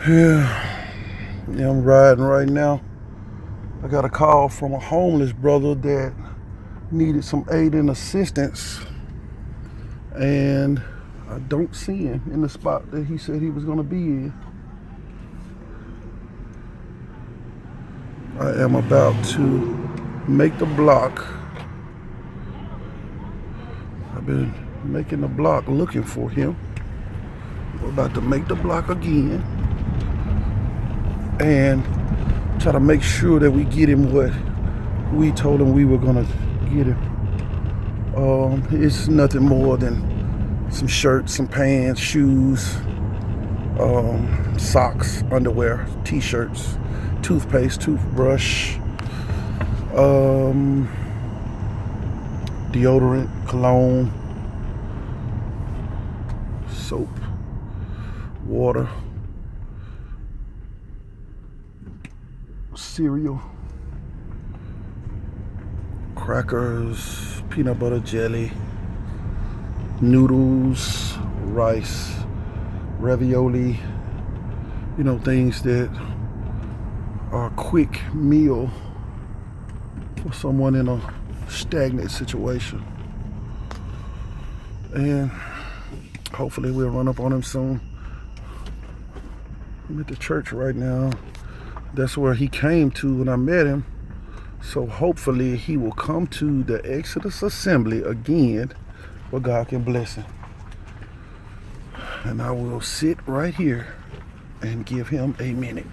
Yeah, I'm riding right now. I got a call from a homeless brother that needed some aid and assistance, and I don't see him in the spot that he said he was going to be in. I am about to make the block. I've been making the block looking for him. We're about to make the block again and try to make sure that we get him what we told him we were gonna get him. It's nothing more than some shirts, some pants, shoes, socks, underwear, t-shirts, toothpaste, toothbrush, deodorant, cologne, soap, water, cereal, crackers, peanut butter jelly, noodles, rice, ravioli, things that are a quick meal for someone in a stagnant situation. And hopefully we'll run up on him soon. I'm at the church right now. That's where he came to when I met him. So hopefully he will come to the Exodus Assembly again where God can bless him. And I will sit right here and give him a minute.